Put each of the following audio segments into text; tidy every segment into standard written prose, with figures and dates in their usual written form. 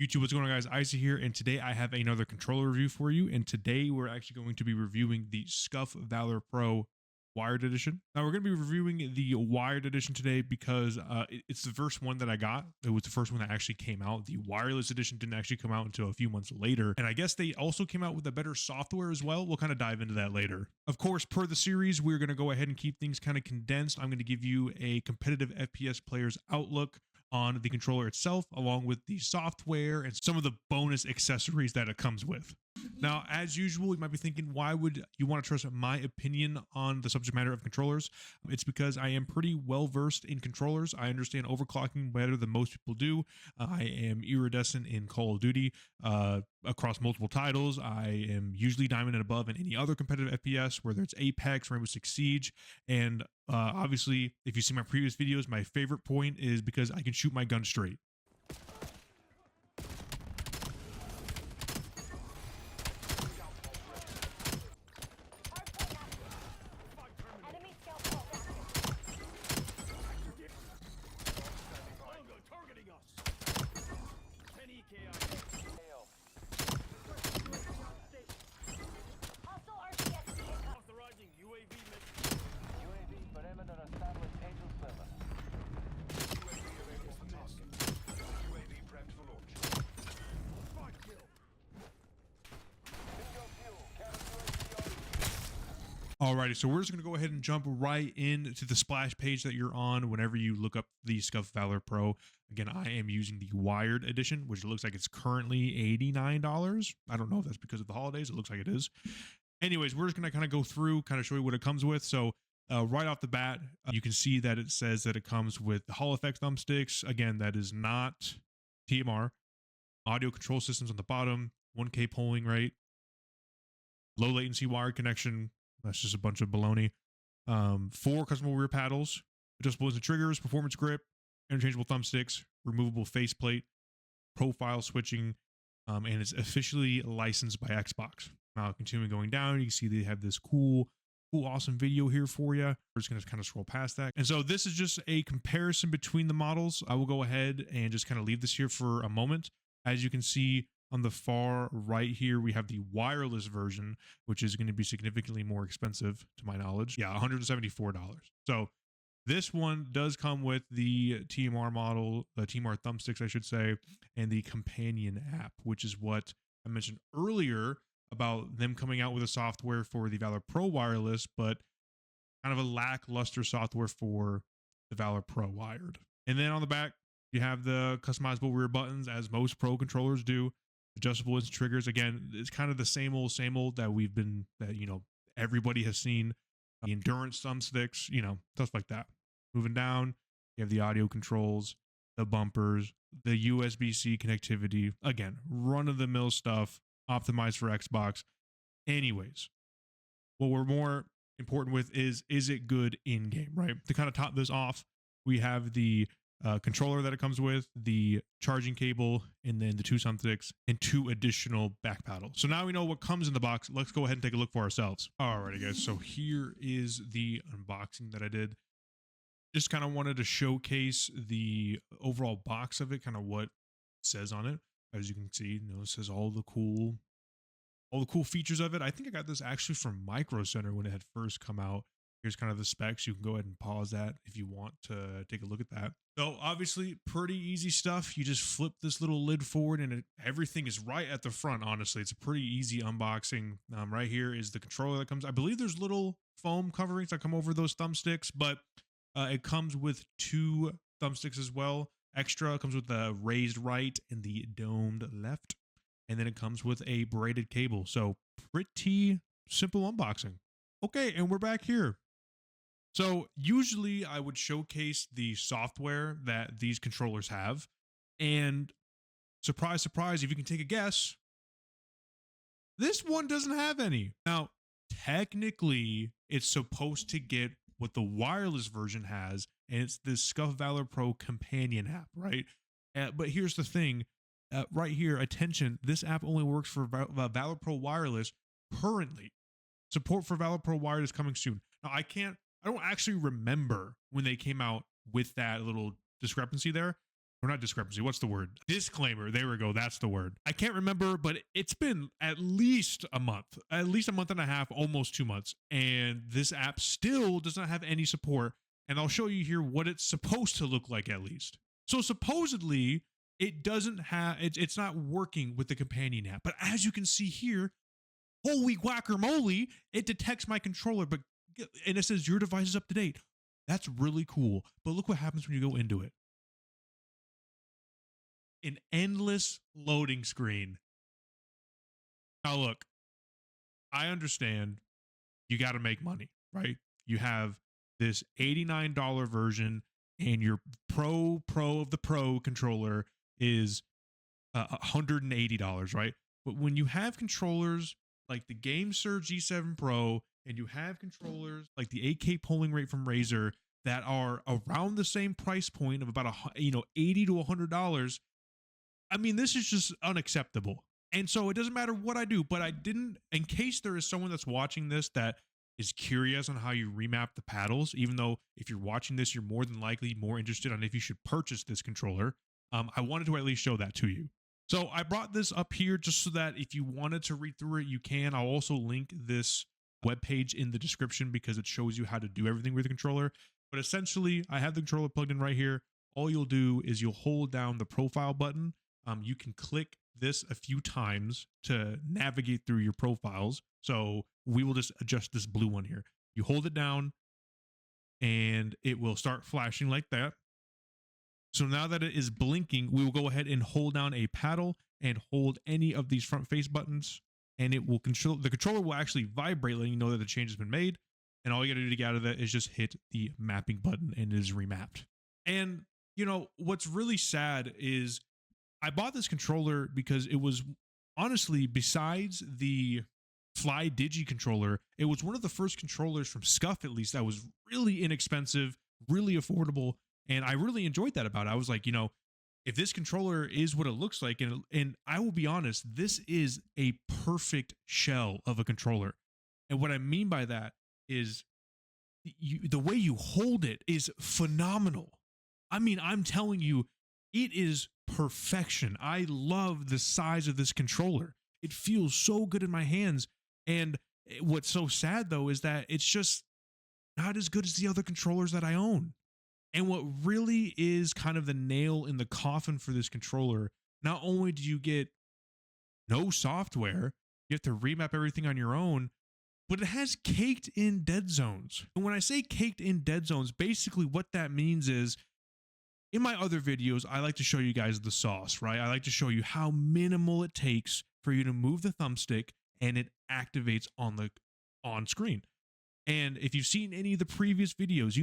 YouTube, what's going on, guys? Isaac here, and today I have another controller review for you. And today we're actually going to be reviewing the SCUF Valor Pro Wired Edition. Now we're going to be reviewing the Wired Edition today because it's the first one that I got. It was the first one that actually came out. The wireless edition didn't actually come out until a few months later, and I guess they also came out with a better software as well. We'll kind of dive into that later. Of course, per the series, we're going to go ahead and keep things kind of condensed. I'm going to give you a competitive FPS player's outlook on the controller itself, along with the software and some of the bonus accessories that it comes with. Now, as usual, you might be thinking, why would you want to trust my opinion on the subject matter of controllers? It's because I am pretty well versed in controllers. I understand overclocking better than most people do. I am iridescent in Call of Duty across multiple titles. I am usually diamond and above in any other competitive FPS, whether it's Apex, Rainbow Six Siege, and obviously, if you see my previous videos, my favorite point is because I can shoot my gun straight. Alrighty, so we're just going to go ahead and jump right into the splash page that you're on whenever you look up the SCUF Valor Pro. Again, I am using the Wired Edition, which looks like it's currently $89. I don't know if that's because of the holidays. It looks like it is. Anyways, we're just going to kind of go through, kind of show you what it comes with. So right off the bat, you can see that it says that it comes with the Hall Effect thumbsticks. Again, that is not TMR. Audio control systems on the bottom, 1K polling rate, low latency wired connection. That's just a bunch of baloney. 4 customizable rear paddles, adjustable instant triggers, performance grip, interchangeable thumbsticks, removable faceplate, profile switching, and it's officially licensed by Xbox. Now, continuing going down, you can see they have this cool, awesome video here for you. We're just going to kind of scroll past that. And so this is just a comparison between the models. I will go ahead and just kind of leave this here for a moment. As you can see, on the far right here, we have the wireless version, which is going to be significantly more expensive to my knowledge. Yeah, $174. So this one does come with the TMR model, the TMR thumbsticks, I should say, and the companion app, which is what I mentioned earlier about them coming out with a software for the Valor Pro wireless, but kind of a lackluster software for the Valor Pro wired. And then on the back, you have the customizable rear buttons, as most Pro controllers do. Adjustable instant triggers. Again, it's kind of the same old that we've been, that, you know, everybody has seen. The endurance thumbsticks, you know, stuff like that. Moving down, you have the audio controls, the bumpers, the USB-C connectivity. Again, run-of-the-mill stuff, optimized for Xbox. Anyways, what we're more important with is it good in-game, right? To kind of top this off, we have the controller that it comes with, the charging cable, and then the 2 thumbsticks and 2 additional back paddles. So now we know what comes in the box. Let's go ahead and take a look for ourselves. Alrighty, guys. So here is the unboxing that I did. Just kind of wanted to showcase the overall box of it, kind of what it says on it. As you can see, you know, it says all the cool features of it. I think I got this actually from Micro Center when it had first come out. Here's kind of the specs. You can go ahead and pause that if you want to take a look at that. So obviously pretty easy stuff. You just flip this little lid forward and everything is right at the front. Honestly, it's a pretty easy unboxing. Right here is the controller that comes. I believe there's little foam coverings that come over those thumbsticks, but it comes with 2 thumbsticks as well. Extra comes with the raised right and the domed left. And then it comes with a braided cable. So pretty simple unboxing. Okay, and we're back here. So usually I would showcase the software that these controllers have, and surprise, surprise, if you can take a guess, this one doesn't have any. Now, technically, it's supposed to get what the wireless version has, and it's the SCUF Valor Pro companion app, right? But here's the thing, right here, attention, this app only works for Valor Pro Wireless currently. Support for Valor Pro Wired is coming soon. Now, I don't actually remember when they came out with that little discrepancy there. or not discrepancy, what's the word? Disclaimer, there we go, that's the word. I can't remember, but it's been at least a month and a half, almost 2 months, and this app still does not have any support, and I'll show you here what it's supposed to look like at least. So supposedly, it doesn't have, it's not working with the companion app, but as you can see here, holy guacamole, it detects my controller, but and it says your device is up to date. That's really cool, but look what happens when you go into it. An endless loading screen. Now look, I understand you got to make money, right? You have this $89 version and your pro of the pro controller is $180, right? But when you have controllers like the GameSir G7 Pro and you have controllers like the 8K polling rate from Razer that are around the same price point of about $80 to $100, I mean, this is just unacceptable. And so it doesn't matter what I do, but I didn't, in case there is someone that's watching this that is curious on how you remap the paddles, even though if you're watching this, you're more than likely more interested on if you should purchase this controller. I wanted to at least show that to you. So I brought this up here just so that if you wanted to read through it, you can. I'll also link this webpage in the description because it shows you how to do everything with the controller. But essentially, I have the controller plugged in right here. All you'll do is you'll hold down the profile button. You can click this a few times to navigate through your profiles. So we will just adjust this blue one here. You hold it down and it will start flashing like that. So now that it is blinking, we will go ahead and hold down a paddle and hold any of these front face buttons, and it will control, the controller will actually vibrate, letting you know that the change has been made. And all you got to do to get out of that is just hit the mapping button and it is remapped. And what's really sad is I bought this controller because it was honestly, besides the Fly Digi controller, it was one of the first controllers from SCUF, at least, that was really inexpensive, really affordable. And I really enjoyed that about it. I was like, if this controller is what it looks like, and I will be honest, this is a perfect shell of a controller. And what I mean by that is the way you hold it is phenomenal. I mean, I'm telling you, it is perfection. I love the size of this controller. It feels so good in my hands. And what's so sad though is that it's just not as good as the other controllers that I own. And what really is kind of the nail in the coffin for this controller, not only do you get no software, you have to remap everything on your own, but it has caked in dead zones. And when I say caked in dead zones, basically what that means is, in my other videos, I like to show you guys the sauce, right? I like to show you how minimal it takes for you to move the thumbstick and it activates on screen. And if you've seen any of the previous videos,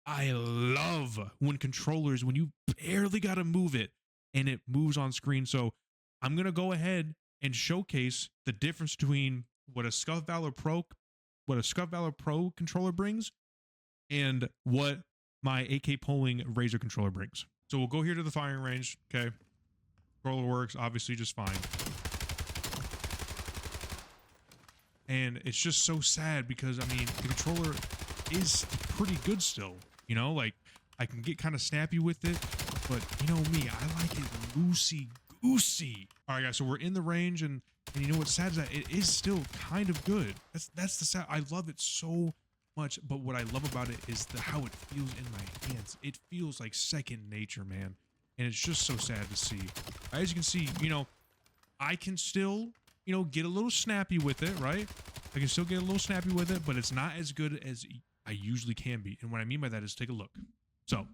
I love when controllers, when you barely got to move it and it moves on screen. So I'm going to go ahead and showcase the difference between what a SCUF Valor Pro controller brings and what my 8K polling Razer controller brings. So we'll go here to the firing range. Okay. Controller works obviously just fine. And it's just so sad because, I mean, the controller is pretty good still, like I can get kind of snappy with it, but me, I like it loosey goosey. All right, guys, so we're in the range, and what's sad is that it is still kind of good. That's the sad. I love it so much, but what I love about it is how it feels in my hands. It feels like second nature, man, and it's just so sad to see. As you can see, I can still get a little snappy with it, right? I can still get a little snappy with it, but it's not as good as I usually can be. And what I mean by that is, take a look. So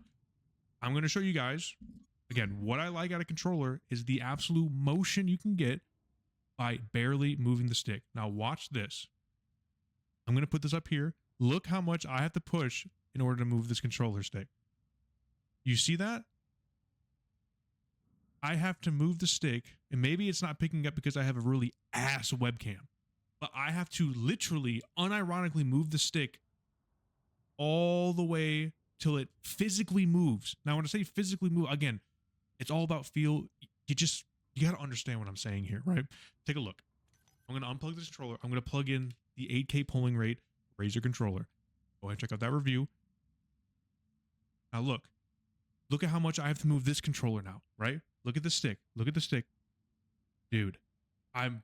I'm going to show you guys again what I like out of controller is the absolute motion you can get by barely moving the stick. Now watch this. I'm going to put this up here. Look how much I have to push in order to move this controller stick. You see that? I have to move the stick, and maybe it's not picking up because I have a really ass webcam, but I have to literally unironically move the stick all the way till it physically moves. Now, when I say physically move, again, it's all about feel. You got to understand what I'm saying here, right? Take a look. I'm going to unplug this controller. I'm going to plug in the 8K polling rate Razer controller. Go ahead and check out that review. Now look Look at how much I have to move this controller now, right? Look at the stick. Look at the stick. Dude, I'm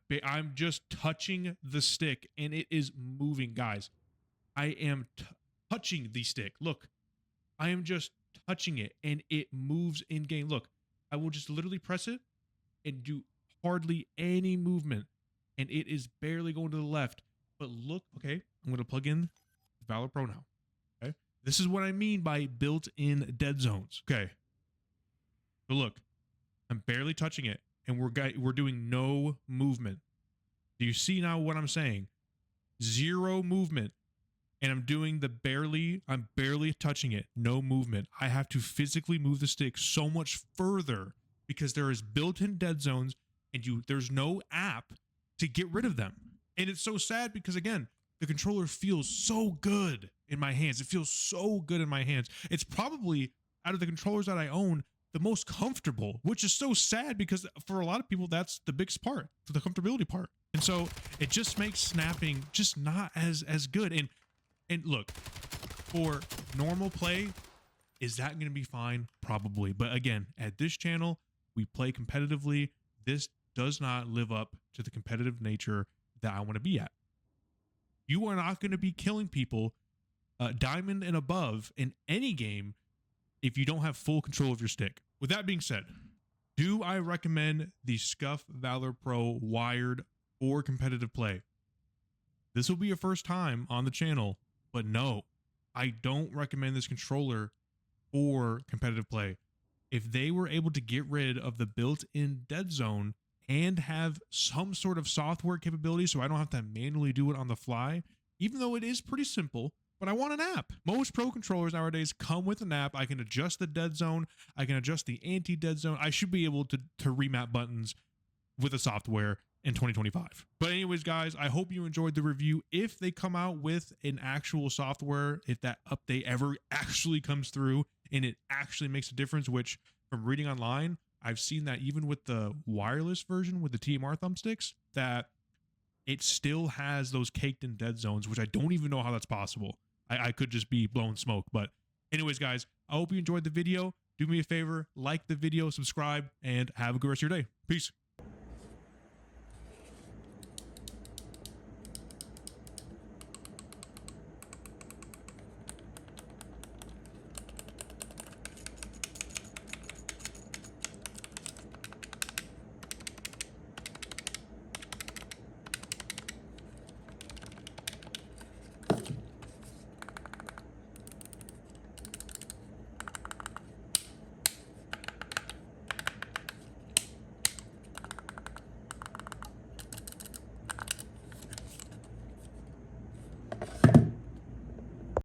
just touching the stick and it is moving, guys. I am touching the stick. Look, I am just touching it and it moves in game. Look, I will just literally press it and do hardly any movement and it is barely going to the left. But look, okay, I'm going to plug in Valor Pro now. Okay, this is what I mean by built-in dead zones. Okay, so look, I'm barely touching it and we're doing no movement. Do you see now what I'm saying? Zero movement. And I'm doing I'm barely touching it, no movement. I have to physically move the stick so much further because there is built-in dead zones and there's no app to get rid of them. And it's so sad because, again, the controller feels so good in my hands. It feels so good in my hands. It's probably, out of the controllers that I own, the most comfortable, which is so sad because for a lot of people, that's the biggest part, the comfortability part. And so it just makes snapping just not as good. And look, for normal play, is that going to be fine? Probably. But again, at this channel, we play competitively. This does not live up to the competitive nature that I want to be at. You are not going to be killing people diamond and above in any game if you don't have full control of your stick. With that being said, do I recommend the SCUF Valor Pro Wired for competitive play? This will be your first time on the channel. But no, I don't recommend this controller for competitive play. If they were able to get rid of the built-in dead zone and have some sort of software capability so I don't have to manually do it on the fly, even though it is pretty simple, but I want an app. Most pro controllers nowadays come with an app. I can adjust the dead zone. I can adjust the anti-dead zone. I should be able to remap buttons with a software in 2025. But anyways, guys, I hope you enjoyed the review. If they come out with an actual software, if that update ever actually comes through and it actually makes a difference, which from reading online, I've seen that even with the wireless version with the TMR thumbsticks, that it still has those caked in dead zones, which I don't even know how that's possible. I could just be blowing smoke. But anyways, guys, I hope you enjoyed the video. Do me a favor, like the video, subscribe, and have a good rest of your day. Peace.